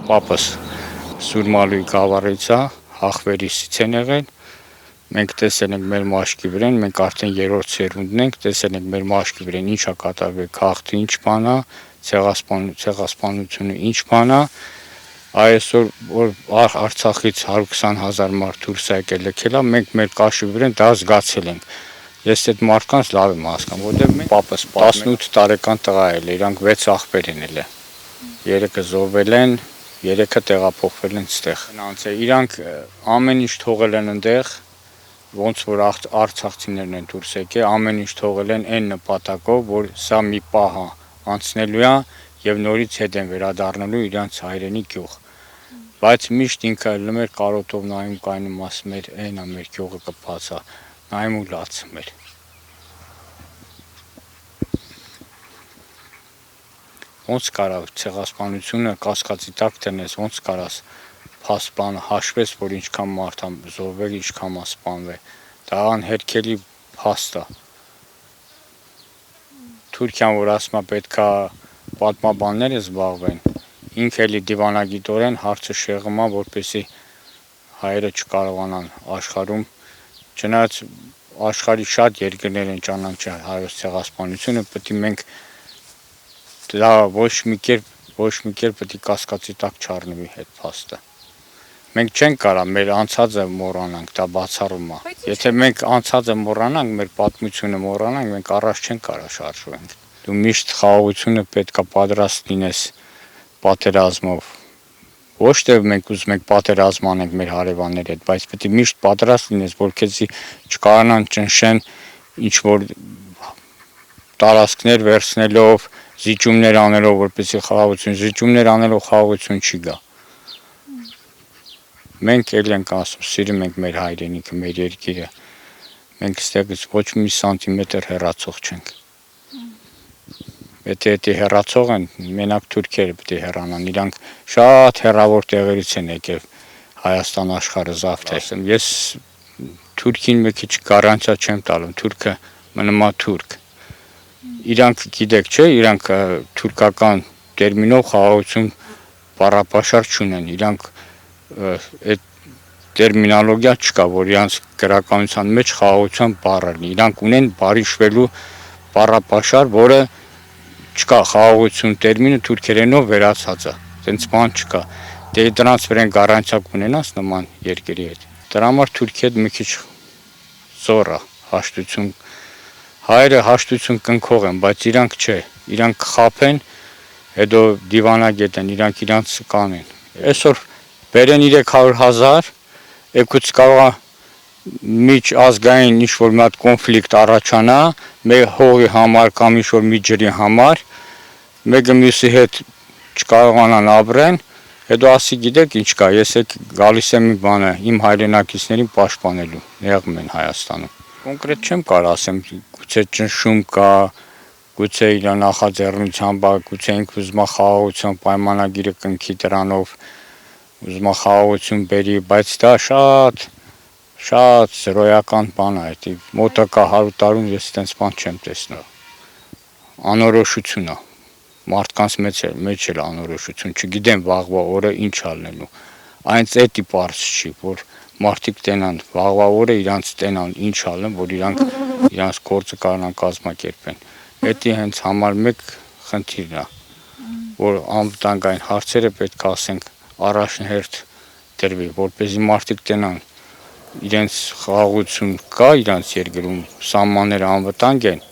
Պապս Սուրմալուի գավառից է, Հախվերիսից են եղել։ Մենք տեսել ենք մեր մաշկի վրան, մենք արդեն երրորդ սերունդն ենք, տեսել ենք մեր մաշկի վրան ինչ է կատարվել, քաղաքը ինչ բան է, ցեղասպանությունը ինչ բան է։ Այսօր որ Արցախից 120,000 մարդ դուրս է եկել լքել, մենք մեր կաշի վրան դա զգացել ենք։ Ես այդ մարդկանց լավ եմ հասկանում, որտեղ մենք պապս 18 տարեկան տղա է, իրանք 6 աղբեր են ելել։ 3-ը զոհվել են, 3-ը տեղափոխվել են այստեղ։ Իրանք ամեն ինչ թողել են այնտեղ, ոնց որ արցախցիներն են դուրս եկել, ամեն ինչ թողել են այն նպատակով, որ սա մի պահ է անցնելու է եւ նորից հետ են վերադառնալու իրանց հայրենի գյուղ։ Բայց միշտ ինքը լմեր կարոտով նայում կայնում ասում էր, այնա մեր գյուղը կփածա, նայում ու լացում էր։ Ոնց կարա ցեղասպանությունը կասկածի տակ դնես, ոնց կարաս փաստան հաշվես, որ ինչքան մարդ է զոհվել, ինչքան է սպանվել։ Դա անհերքելի փաստ է։ Թուրքիան, որ ասում է պետքա պատմաբանները զբաղվեն, ինքը էլի դիվանագիտորեն հարցը շեղում է, որպեսզի հայերը չկարողանան աշխարհում, չնայած աշխարհի շատ երկրներ են ճանաչել հայոց ցեղասպանությունը, պետք է մենք դա ոչ մի կերպ պետք է կասկածի տակ չառնվի այդ փաստը։ Մենք չենք կարա մեր անցածը մոռանանք, դա բացառում է։ Եթե մենք անցածը մոռանանք, մեր պատմությունը մոռանանք, մենք առաջ չենք կարա շարժվենք։ Դու միշտ խաղաղությունը պետքա պատրաստ լինես պատերազմով։ Ոչ թե մենք ուզում ենք պատերազմ անենք մեր հարևանների հետ, բայց պետք է միշտ պատրաստ լինես, որպեսզի չկարանան ճնշեն ինչ որ տարածքներ վերցնելով, զիջումներ անելով, որպեսզի խաղաղություն, զիջումներ անելով խաղաղություն չի գա։ Մենք էլ ենք ասում, սիրում ենք մեր հայրենիքը, մեր երկիրը։ Մենք ստեղից ոչ մի սանտիմետր հեռացող չենք։ Եթե հեռացող են, մենակ թուրքերը պետք է հեռանան, իրանք շատ հեռավոր տեղերից են եկել Հայաստան աշխարհը զավթել։ Ես Թուրքին մի քիչ գարանտիա չեմ տալու, թուրքը մնում է թուրք։ Իրանք գիտեք, չէ, իրանք թուրքական տերմինով խաղաղություն բառապաշար չունեն, իրանք այդ տերմինոլոգիա չկա, որ իրանք գրականության մեջ խաղաղության բառը լինի, իրանք ունեն բարիշվելու բառապաշար, որը չկա, խաղաղություն տերմինը թուրքերենով վերացած է, այդպես բան չկա, դե դրանց վրան գարանտիա կունենաս նման երկրի հետ, դրա համար Թուրքիա հետ մի քիչ զոռ է, հաշտություն, հայերը հաշտություն կնքող են, բայց իրանք չէ, իրանք կխաբեն, հետո դիվանագետ են, իրանք իրանց կանեն, այսօր բերեն 300,000, եկուց կարող է միջ ազգային ինչ-որ մի հատ կոնֆլիկտ առաջանա, մեր հողի համար կամ ինչ-որ մի ջրի համար, մեկը մյուսի հետ չկարողանան ապրեն, հետո ասի գիտեք ինչ կա, ես գալիս եմ բանը, իմ հայրենակիցներին պաշտպանելու, եղում են Հայաստանում։ Կոնկրետ չեմ կարող ասեմ, գուցե ճնշում կա, գուցե իր նախաձեռնությամբ, գուցե ինքը ուզում է խաղաղության պայմանագիրը կնքի դրանով, ուզում է խաղաղություն բերի, բայց դա շատ զրոյական բան է, մոտակա 100 տարում ես այդպես բան չեմ տեսնում։ Անորոշություն է, մարդկանց մեջ էլ անորոշություն, չգիտեմ վաղվա օրը ինչ ալնելու։ Այնց էդի պարզ չի, որ մարդիկ տենան վաղվա օրը իրանց տենան ինչ ալեն, որ իրանց գործը կարողանան կազմակերպեն։ Էդի հենց համար մեկ խնդիրն է, որ անվտանգային հարցերը պետք է ասենք առաջնահերթ դրվի, որպեսզի մարդիկ տենան իրենց խաղաղություն կա իրանց երկրում, սահմանները անվտանգ են,